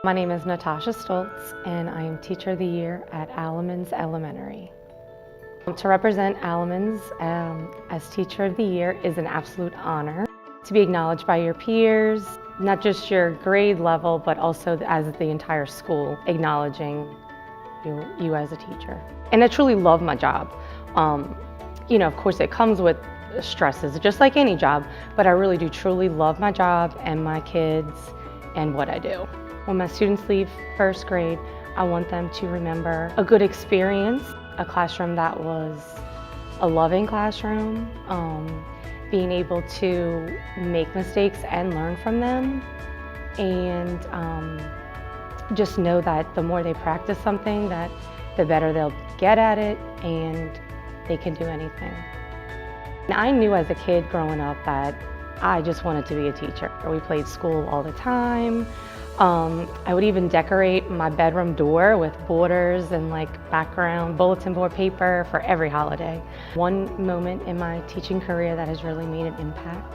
My name is Natasha Stoltz, and I am Teacher of the Year at Alamans Elementary. To represent Alamans as Teacher of the Year is an absolute honor. To be acknowledged by your peers, not just your grade level, but also as the entire school acknowledging you as a teacher. And I truly love my job. Of course it comes with stresses, just like any job, but I really do truly love my job and my kids and what I do. When my students leave first grade, I want them to remember a good experience, a classroom that was a loving classroom, being able to make mistakes and learn from them, and just know that the more they practice something, that the better they'll get at it and they can do anything. And I knew as a kid growing up that I just wanted to be a teacher. We played school all the time. I would even decorate my bedroom door with borders and background bulletin board paper for every holiday. One moment in my teaching career that has really made an impact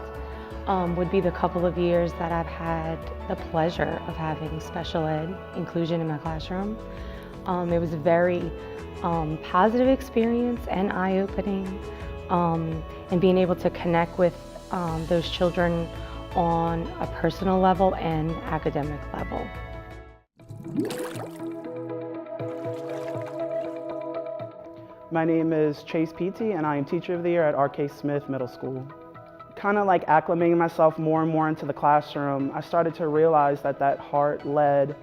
would be the couple of years that I've had the pleasure of having special ed inclusion in my classroom. It was a very positive experience and eye-opening, and being able to connect with those children on a personal level and academic level. My name is Chase Peaty, and I am Teacher of the Year at R.K. Smith Middle School. Kind of acclimating myself more and more into the classroom, I started to realize that heart-led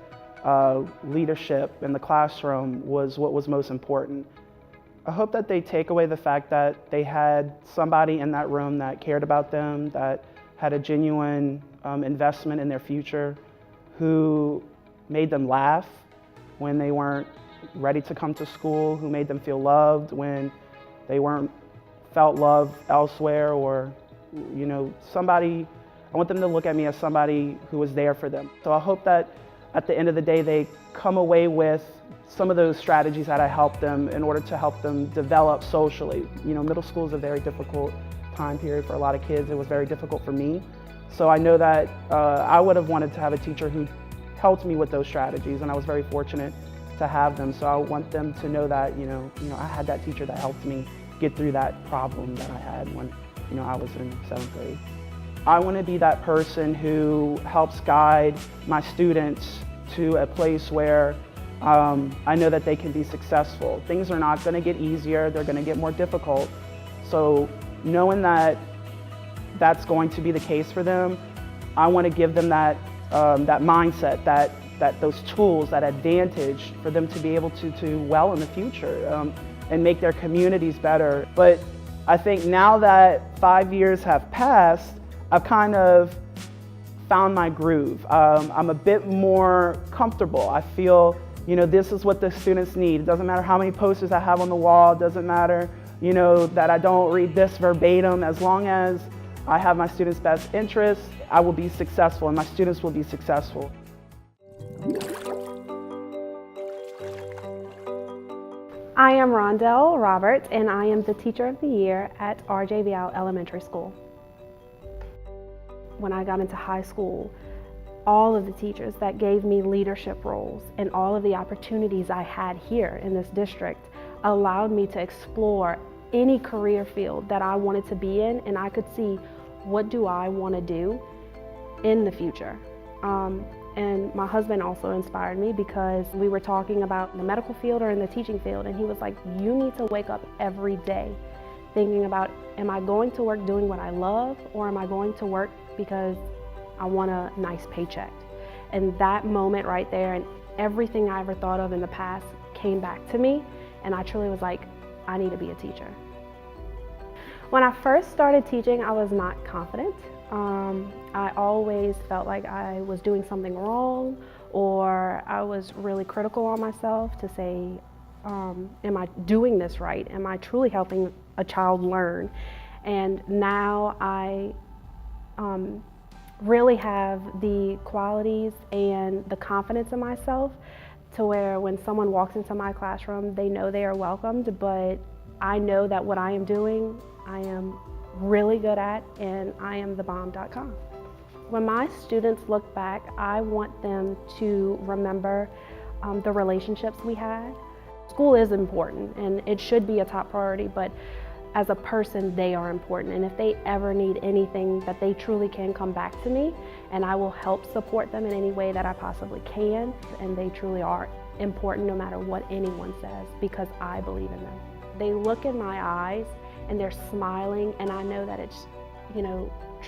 leadership in the classroom was what was most important. I hope that they take away the fact that they had somebody in that room that cared about them, that had a genuine investment in their future, who made them laugh when they weren't ready to come to school, who made them feel loved when they felt love elsewhere, or somebody. I want them to look at me as somebody who was there for them. So I hope that at the end of the day they come away with some of those strategies that I helped them in order to help them develop socially. Middle school is a very difficult time period for a lot of kids. It was very difficult for me. So I know that I would have wanted to have a teacher who helped me with those strategies, and I was very fortunate to have them. So I want them to know that I had that teacher that helped me get through that problem that I had when I was in 7th grade. I want to be that person who helps guide my students to a place where I know that they can be successful. Things are not going to get easier, they're going to get more difficult. So knowing that that's going to be the case for them, I want to give them that mindset, that those tools, that advantage for them to be able to do well in the future and make their communities better. But I think now that 5 years have passed, I've kind of found my groove. I'm a bit more comfortable. I feel, this is what the students need. It doesn't matter how many posters I have on the wall. It doesn't matter, that I don't read this verbatim. As long as I have my students' best interests, I will be successful and my students will be successful. I am Rondell Roberts, and I am the Teacher of the Year at RJVL Elementary School. When I got into high school, all of the teachers that gave me leadership roles and all of the opportunities I had here in this district allowed me to explore any career field that I wanted to be in, and I could see what do I want to do in the future. And my husband also inspired me because we were talking about the medical field or in the teaching field, and he was like, you need to wake up every day thinking about, am I going to work doing what I love, or am I going to work because I want a nice paycheck? And that moment right there, and everything I ever thought of in the past came back to me, and I truly was like, I need to be a teacher. When I first started teaching, I was not confident. I always felt like I was doing something wrong, or I was really critical on myself to say, am I doing this right? Am I truly helping a child learn? And now I really have the qualities and the confidence in myself to where when someone walks into my classroom, they know they are welcomed, but I know that what I am doing, I am really good at, and I am thebomb.com. When my students look back, I want them to remember the relationships we had. School is important and it should be a top priority, but as a person, they are important. And if they ever need anything, that they truly can come back to me, and I will help support them in any way that I possibly can. And they truly are important no matter what anyone says, because I believe in them. They look in my eyes and they're smiling, and I know that it's,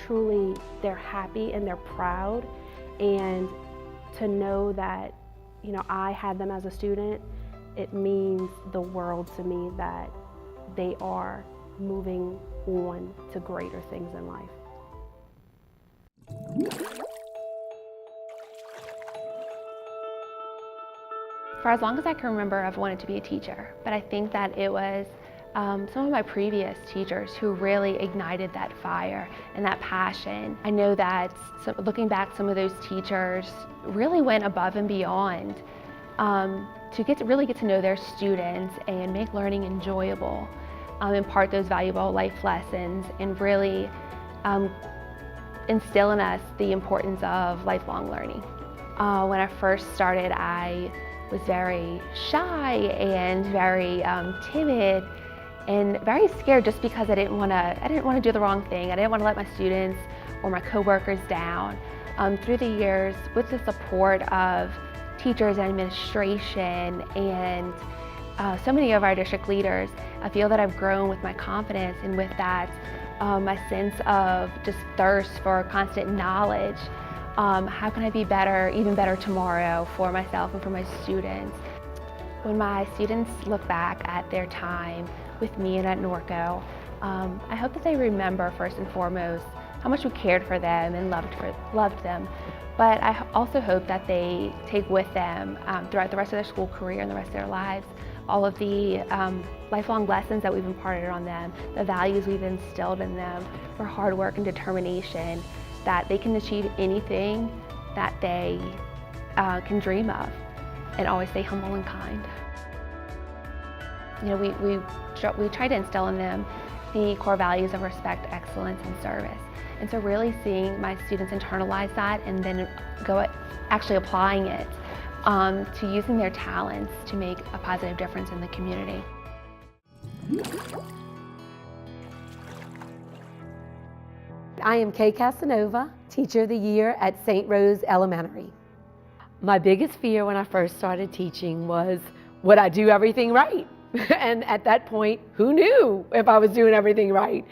truly they're happy and they're proud. And to know that, I had them as a student, it means the world to me that they are moving on to greater things in life. For as long as I can remember, I've wanted to be a teacher, but I think that it was some of my previous teachers who really ignited that fire and that passion. I know that looking back, some of those teachers really went above and beyond to really get to know their students and make learning enjoyable, impart those valuable life lessons, and really instill in us the importance of lifelong learning. When I first started, I was very shy and very timid and very scared, just because I didn't want to do the wrong thing. I didn't want to let my students or my coworkers down. Through the years, with the support of teachers and administration and so many of our district leaders, I feel that I've grown with my confidence, and with that, my sense of just thirst for constant knowledge. How can I be better, even better tomorrow for myself and for my students? When my students look back at their time with me and at Norco, I hope that they remember first and foremost how much we cared for them and loved them. But I also hope that they take with them throughout the rest of their school career and the rest of their lives all of the lifelong lessons that we've imparted on them, the values we've instilled in them for hard work and determination, that they can achieve anything that they can dream of, and always stay humble and kind. We try to instill in them the core values of respect, excellence, and service. And so really seeing my students internalize that and then actually applying it to using their talents to make a positive difference in the community. I am Kay Casanova, Teacher of the Year at St. Rose Elementary. My biggest fear when I first started teaching was, would I do everything right? And at that point, who knew if I was doing everything right?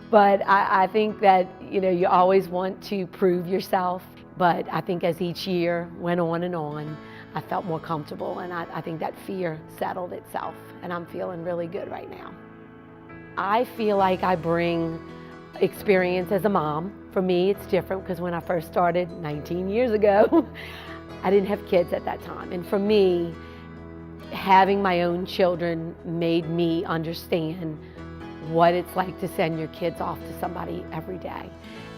But I think that, you always want to prove yourself. But I think as each year went on and on, I felt more comfortable, and I think that fear settled itself, and I'm feeling really good right now. I feel like I bring experience as a mom. For me, it's different because when I first started 19 years ago, I didn't have kids at that time. And for me, having my own children made me understand what it's like to send your kids off to somebody every day.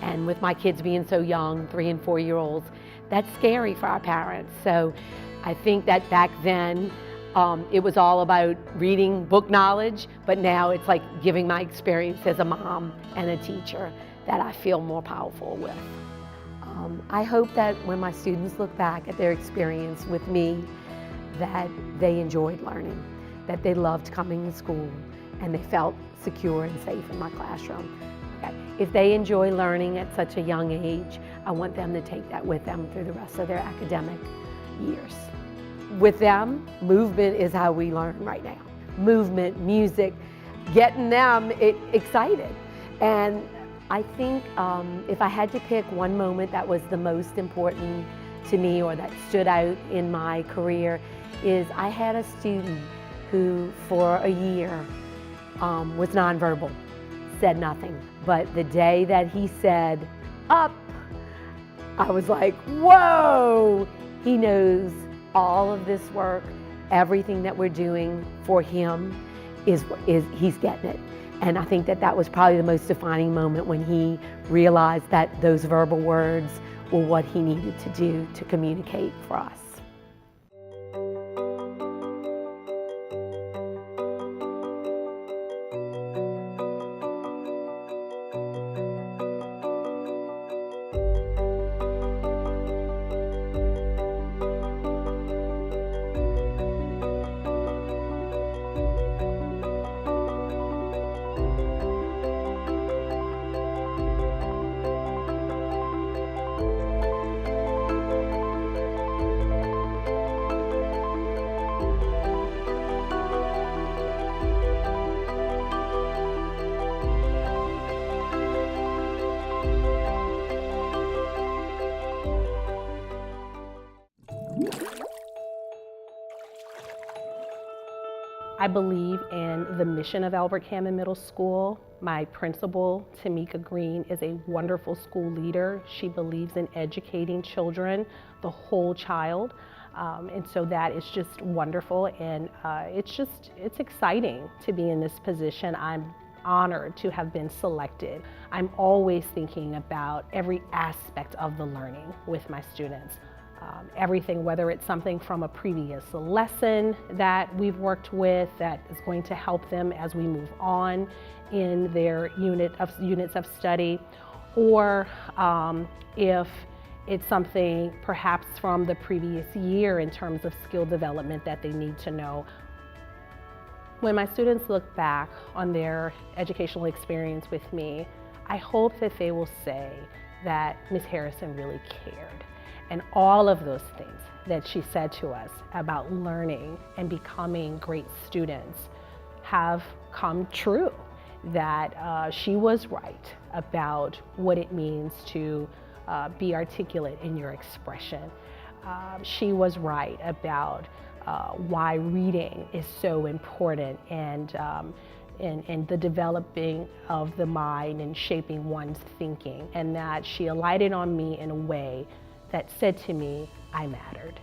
And with my kids being so young, 3- and 4-year-olds, that's scary for our parents. So I think that back then, it was all about reading book knowledge, but now it's like giving my experience as a mom and a teacher that I feel more powerful with. I hope that when my students look back at their experience with me, that they enjoyed learning, that they loved coming to school, and they felt secure and safe in my classroom. Okay. If they enjoy learning at such a young age, I want them to take that with them through the rest of their academic years. With them, movement is how we learn right now. Movement, music, getting them excited. And I think if I had to pick one moment that was the most important to me or that stood out in my career, is I had a student who for a year was nonverbal, said nothing. But the day that he said, "Up," I was like, whoa, he knows all of this work, everything that we're doing for him is he's getting it. And I think that that was probably the most defining moment when he realized that those verbal words were what he needed to do to communicate for us. I believe in the mission of Albert Hammond Middle School. My principal, Tamika Green, is a wonderful school leader. She believes in educating children, the whole child. And so that is just wonderful, and it's exciting to be in this position. I'm honored to have been selected. I'm always thinking about every aspect of the learning with my students. Everything, whether it's something from a previous lesson that we've worked with that is going to help them as we move on in their units of study, or if it's something perhaps from the previous year in terms of skill development that they need to know. When my students look back on their educational experience with me, I hope that they will say that Ms. Harrison really cared. And all of those things that she said to us about learning and becoming great students have come true. That she was right about what it means to be articulate in your expression. She was right about why reading is so important, and the developing of the mind and shaping one's thinking, and that she alighted on me in a way that said to me, I mattered.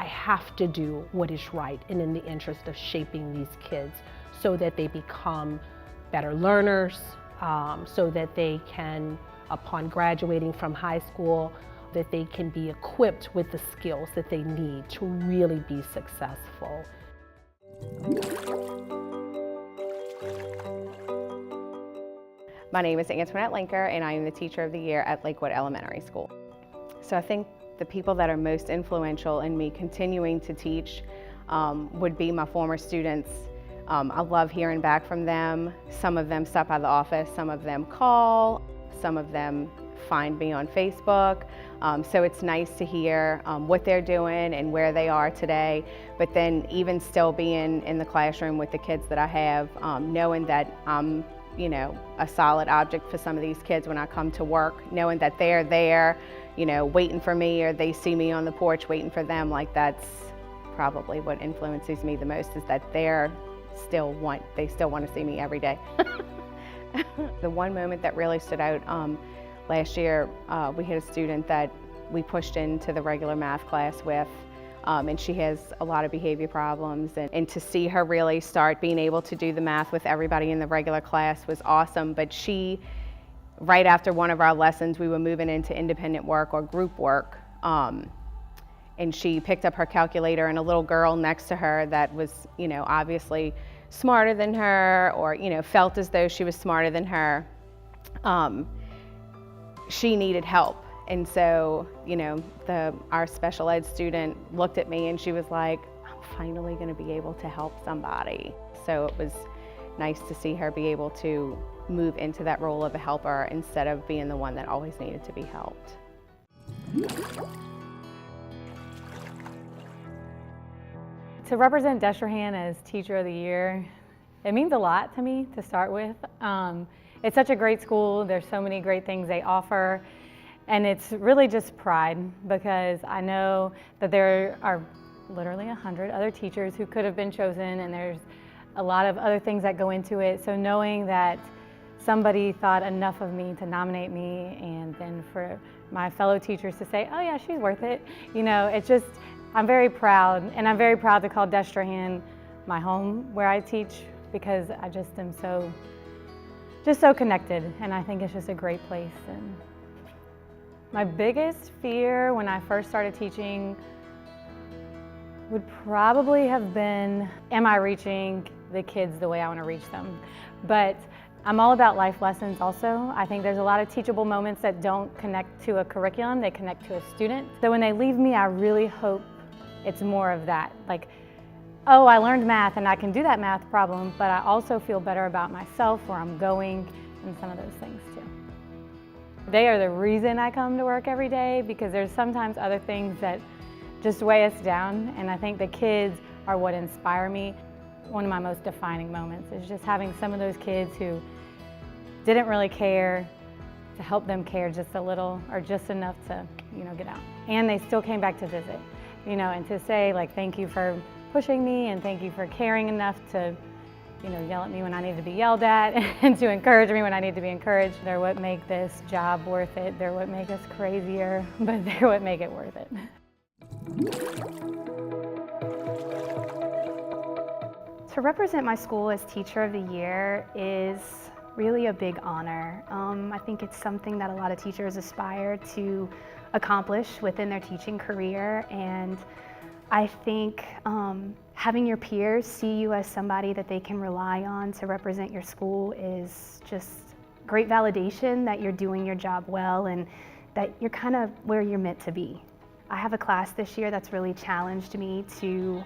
I have to do what is right and in the interest of shaping these kids so that they become better learners, so that they can, upon graduating from high school, that they can be equipped with the skills that they need to really be successful. My name is Antoinette Linker, and I am the Teacher of the Year at Lakewood Elementary School. So I think the people that are most influential in me continuing to teach would be my former students. I love hearing back from them. Some of them stop by the office, some of them call, some of them find me on Facebook. So it's nice to hear what they're doing and where they are today. But then even still being in the classroom with the kids that I have, knowing that I'm, a solid object for some of these kids when I come to work, knowing that they're there, waiting for me, or they see me on the porch waiting for them, like that's probably what influences me the most, is that they still want to see me every day. The one moment that really stood out last year, we had a student that we pushed into the regular math class with, and she has a lot of behavior problems, and to see her really start being able to do the math with everybody in the regular class was awesome. But she, right after one of our lessons, we were moving into independent work or group work, and she picked up her calculator, and a little girl next to her that was, obviously smarter than her, or, felt as though she was smarter than her, she needed help. And so, our special ed student looked at me and she was like, I'm finally going to be able to help somebody. So it was nice to see her be able to move into that role of a helper instead of being the one that always needed to be helped. To represent Destrehan as Teacher of the Year, it means a lot to me to start with. It's such a great school. There's so many great things they offer. And it's really just pride, because I know that there are literally 100 other teachers who could have been chosen, and there's a lot of other things that go into it. So knowing that somebody thought enough of me to nominate me, and then for my fellow teachers to say, oh yeah, she's worth it. It's just, I'm very proud, and I'm very proud to call Destrehan my home where I teach, because I just am so connected, and I think it's just a great place. And my biggest fear when I first started teaching would probably have been, am I reaching the kids the way I want to reach them? But I'm all about life lessons also. I think there's a lot of teachable moments that don't connect to a curriculum, they connect to a student. So when they leave me, I really hope it's more of that. Like, oh, I learned math and I can do that math problem, but I also feel better about myself, where I'm going, and some of those things too. They are the reason I come to work every day, because there's sometimes other things that just weigh us down, and I think the kids are what inspire me. One of my most defining moments is just having some of those kids who didn't really care, to help them care just a little, or just enough to, get out. And they still came back to visit, and to say, like, thank you for pushing me, and thank you for caring enough to yell at me when I need to be yelled at and to encourage me when I need to be encouraged. They're what make this job worth it. They're what make us crazier, but they're what make it worth it. To represent my school as Teacher of the Year is really a big honor. I think it's something that a lot of teachers aspire to accomplish within their teaching career, and I think having your peers see you as somebody that they can rely on to represent your school is just great validation that you're doing your job well and that you're kind of where you're meant to be. I have a class this year that's really challenged me to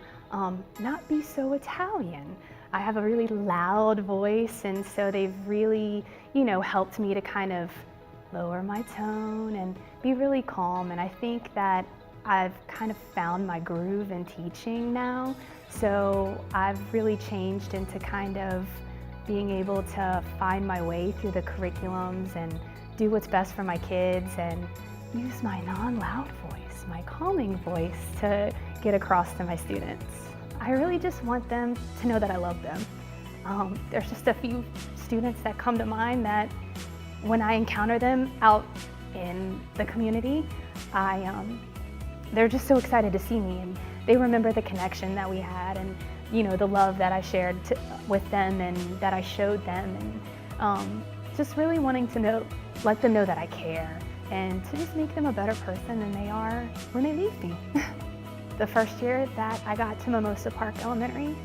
not be so Italian. I have a really loud voice, and so they've really, helped me to kind of lower my tone and be really calm. And I think that I've kind of found my groove in teaching now. So I've really changed into kind of being able to find my way through the curriculums and do what's best for my kids and use my non-loud voice, my calming voice to get across to my students. I really just want them to know that I love them. There's just a few students that come to mind that when I encounter them out in the community, they're just so excited to see me, and they remember the connection that we had and the love that I shared with them and that I showed them, and just really wanting to let them know that I care and to just make them a better person than they are when they leave me. The first year that I got to Mimosa Park Elementary,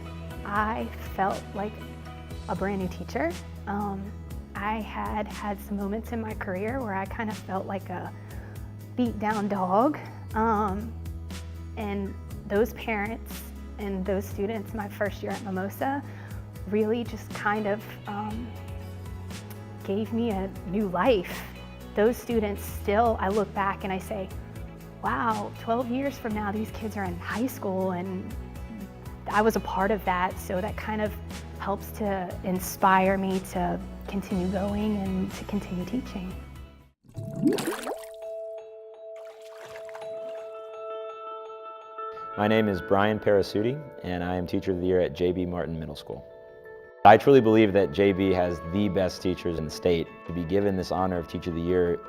I felt like a brand new teacher. I had some moments in my career where I kind of felt like a beat down dog. And those parents and those students my first year at Mimosa really just kind of gave me a new life. Those students still, I look back and I say, wow, 12 years from now, these kids are in high school, and I was a part of that, so that kind of helps to inspire me to continue going and to continue teaching. My name is Brian Parasuti, and I am Teacher of the Year at J.B. Martin Middle School. I truly believe that JB has the best teachers in the state. To be given this honor of Teacher of the Year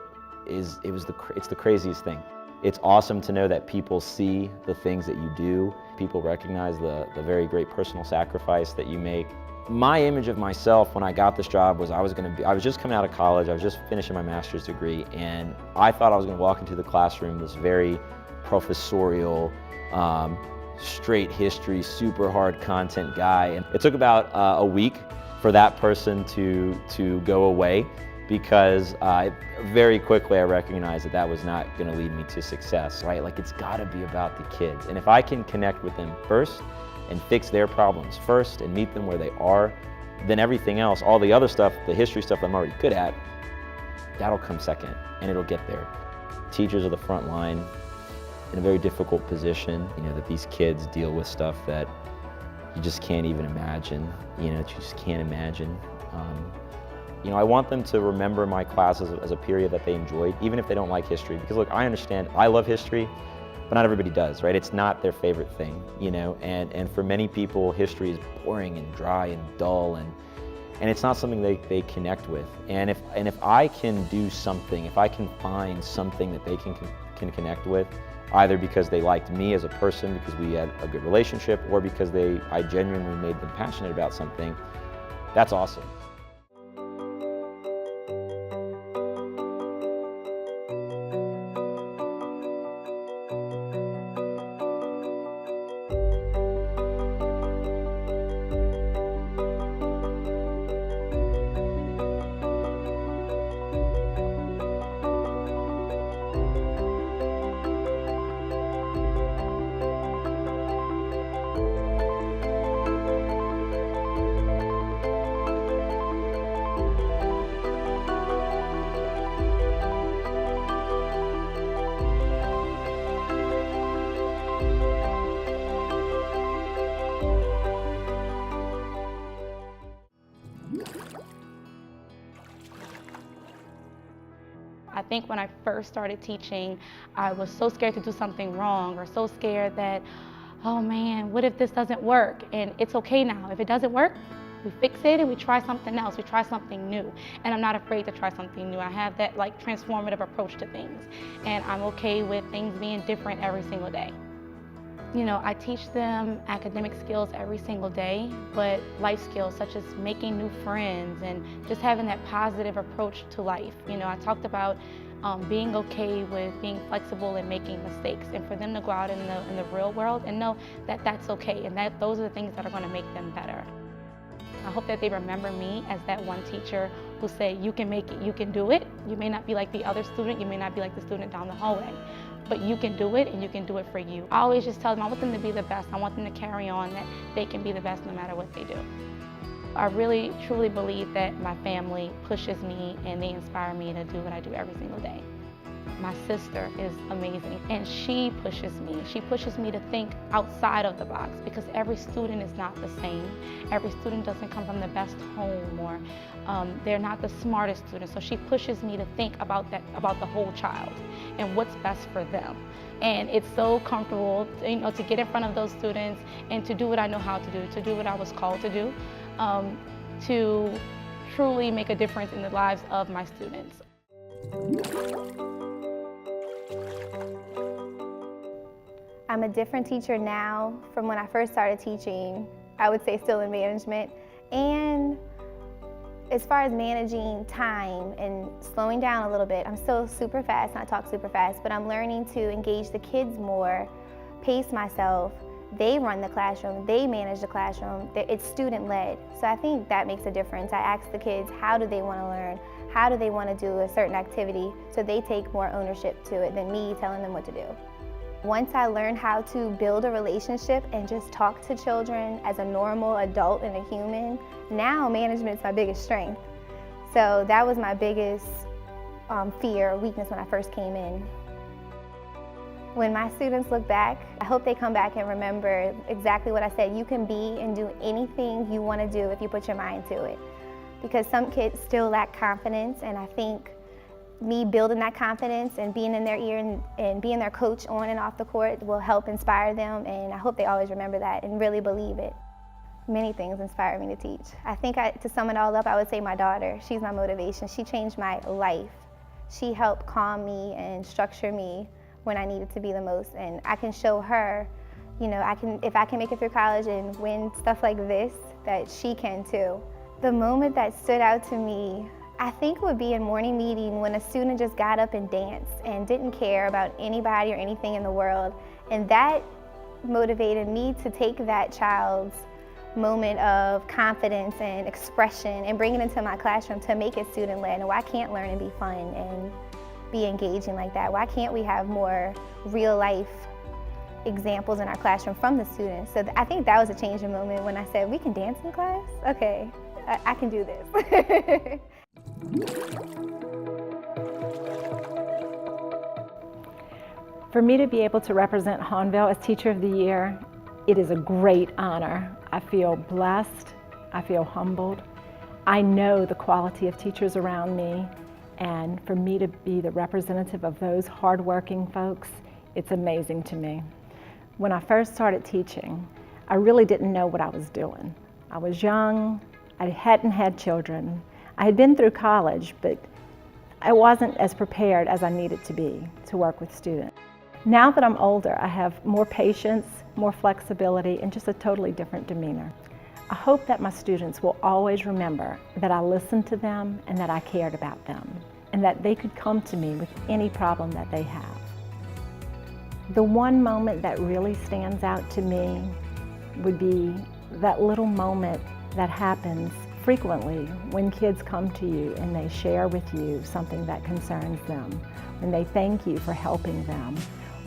it's the craziest thing. It's awesome to know that people see the things that you do. People recognize the very great personal sacrifice that you make. My image of myself when I got this job was I was just coming out of college, I was just finishing my master's degree, and I thought I was going to walk into the classroom this very professorial, straight history, super hard content guy. And it took about a week for that person to go away, because very quickly I recognized that was not going to lead me to success, right? Like, it's got to be about the kids. And if I can connect with them first and fix their problems first and meet them where they are, then everything else, all the other stuff, the history stuff I'm already good at, that'll come second, and it'll get there. Teachers are the front line in a very difficult position, that these kids deal with stuff that you just can't even imagine, you just can't imagine. I want them to remember my classes as a period that they enjoyed, even if they don't like history. Because look, I understand, I love history, but not everybody does, right? It's not their favorite thing, and for many people, history is boring and dry and dull, and it's not something they connect with. And if I can do something, if I can find something that they can connect with, either because they liked me as a person, because we had a good relationship, or because I genuinely made them passionate about something, that's awesome. I think when I first started teaching, I was so scared to do something wrong, or so scared that oh man, what if this doesn't work? And it's okay now. If it doesn't work, we fix it and we try something else. We try something new. And I'm not afraid to try something new. I have that like transformative approach to things. And I'm okay with things being different every single day. You know, I teach them academic skills every single day, but life skills such as making new friends and just having that positive approach to life. You know, I talked about being okay with being flexible and making mistakes, and for them to go out in the real world and know that that's okay, and that those are the things that are going to make them better. I hope that they remember me as that one teacher who said, you can make it, you can do it. You may not be like the other student, you may not be like the student down the hallway, but you can do it, and you can do it for you. I always just tell them I want them to be the best. I want them to carry on that they can be the best no matter what they do. I really, truly believe that my family pushes me and they inspire me to do what I do every single day. My sister is amazing, and she pushes me. She pushes me to think outside of the box, because every student is not the same. Every student doesn't come from the best home, or they're not the smartest student. So she pushes me to think about the whole child and what's best for them. And it's so comfortable, you know, to get in front of those students and to do what I know how to do what I was called to do, to truly make a difference in the lives of my students. I'm a different teacher now from when I first started teaching. I would say still in management. And as far as managing time and slowing down a little bit, I'm still super fast and I talk super fast, but I'm learning to engage the kids more, pace myself. They run the classroom, they manage the classroom, it's student-led. So I think that makes a difference. I ask the kids, how do they want to learn? How do they want to do a certain activity? So they take more ownership to it than me telling them what to do. Once I learned how to build a relationship and just talk to children as a normal adult and a human, now management's my biggest strength. So that was my biggest fear or weakness when I first came in. When my students look back, I hope they come back and remember exactly what I said. You can be and do anything you want to do if you put your mind to it. Because some kids still lack confidence, and I think me building that confidence and being in their ear and being their coach on and off the court will help inspire them, and I hope they always remember that and really believe it. Many things inspire me to teach. I think to sum it all up, I would say my daughter. She's my motivation. She changed my life. She helped calm me and structure me when I needed to be the most, and I can show her, you know, if I can make it through college and win stuff like this, that she can too. The moment that stood out to me, I think it would be in morning meeting when a student just got up and danced and didn't care about anybody or anything in the world. And that motivated me to take that child's moment of confidence and expression and bring it into my classroom to make it student-led. And why can't learning be fun and be engaging like that? Why can't we have more real-life examples in our classroom from the students? So I think that was a changing moment when I said, we can dance in class? Okay, I can do this. For me to be able to represent Hahnville as Teacher of the Year, it is a great honor. I feel blessed, I feel humbled. I know the quality of teachers around me, and for me to be the representative of those hardworking folks, it's amazing to me. When I first started teaching, I really didn't know what I was doing. I was young, I hadn't had children. I had been through college, but I wasn't as prepared as I needed to be to work with students. Now that I'm older, I have more patience, more flexibility, and just a totally different demeanor. I hope that my students will always remember that I listened to them and that I cared about them, and that they could come to me with any problem that they have. The one moment that really stands out to me would be that little moment that happens frequently when kids come to you and they share with you something that concerns them, when they thank you for helping them,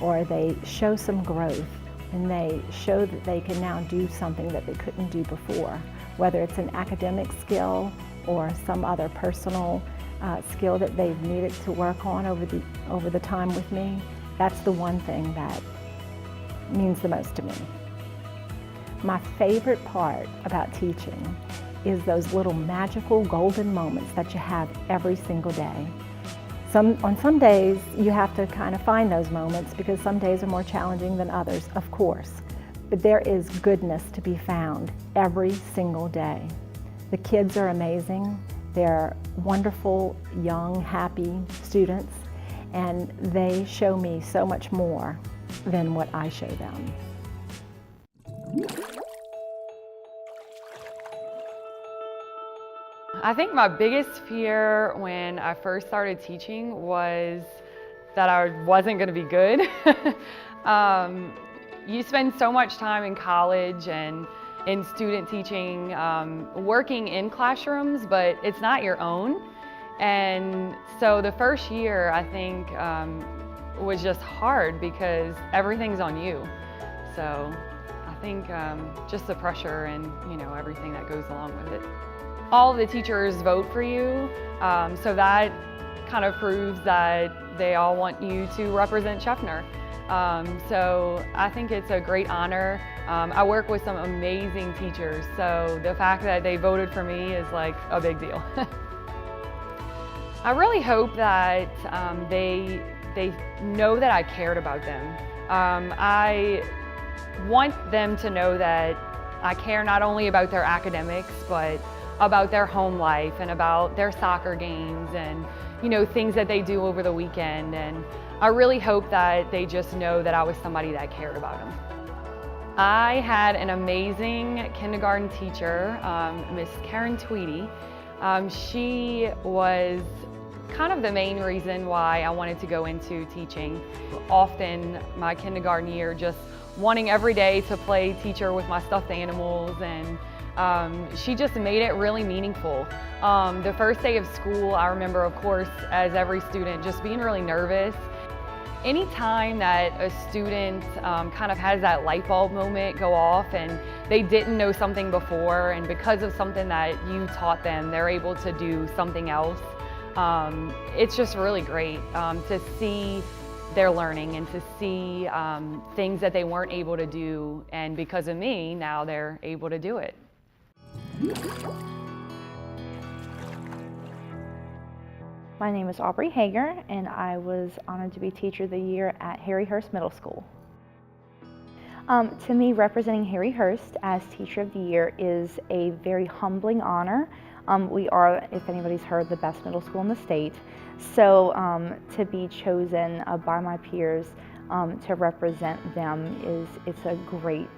or they show some growth and they show that they can now do something that they couldn't do before, whether it's an academic skill or some other personal skill that they've needed to work on over the time with me. That's the one thing that means the most to me. My favorite part about teaching is those little magical golden moments that you have every single day. On some days, you have to kind of find those moments because some days are more challenging than others, of course. but there is goodness to be found every single day. The kids are amazing. They're wonderful, young, happy students, and they show me so much more than what I show them. I think my biggest fear when I first started teaching was that I wasn't going to be good. You spend so much time in college and in student teaching, working in classrooms, but it's not your own. And so the first year, I think, was just hard because everything's on you. So I think just the pressure and everything that goes along with it. All of the teachers vote for you, so that kind of proves that they all want you to represent Scheffner. So I think it's a great honor. I work with some amazing teachers, so the fact that they voted for me is like a big deal. I really hope that they know that I cared about them. I want them to know that I care not only about their academics, but about their home life and about their soccer games and things that they do over the weekend. And I really hope that they just know that I was somebody that cared about them. I had an amazing kindergarten teacher, Miss Karen Tweedy. She was kind of the main reason why I wanted to go into teaching. Often my kindergarten year, just wanting every day to play teacher with my stuffed animals, and she just made it really meaningful. The first day of school, I remember, of course, as every student, just being really nervous. Anytime that a student kind of has that light bulb moment go off and they didn't know something before, and because of something that you taught them, they're able to do something else, it's just really great to see their learning and to see things that they weren't able to do, and because of me, now they're able to do it. My name is Aubrey Hager, and I was honored to be Teacher of the Year at Harry Hurst Middle School. To me, representing Harry Hurst as Teacher of the Year is a very humbling honor. We are, if anybody's heard, the best middle school in the state. So to be chosen by my peers to represent them it's a great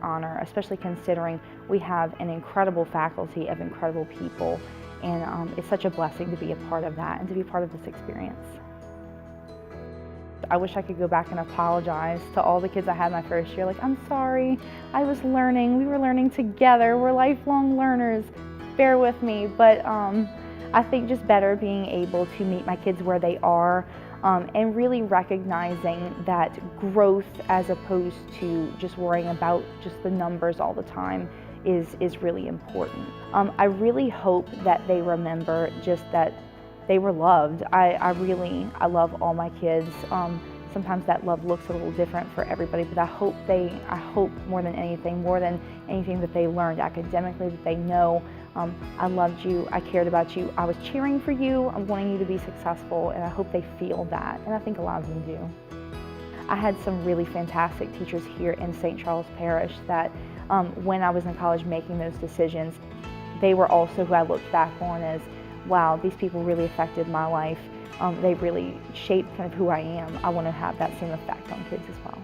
honor, especially considering we have an incredible faculty of incredible people. And it's such a blessing to be a part of that and to be part of this experience. I wish I could go back and apologize to all the kids I had my first year. Like, I'm sorry, I was learning, we were learning together, we're lifelong learners, bear with me. But I think just better being able to meet my kids where they are and really recognizing that growth as opposed to just worrying about just the numbers all the time is really important. I really hope that they remember just that they were loved. I love all my kids. Sometimes that love looks a little different for everybody, but I hope more than anything that they learned academically, that they know I loved you, I cared about you, I was cheering for you, I'm wanting you to be successful, and I hope they feel that, and I think a lot of them do. I had some really fantastic teachers here in St. Charles Parish that when I was in college making those decisions, they were also who I looked back on as, wow, these people really affected my life. They really shaped kind of who I am. I want to have that same effect on kids as well.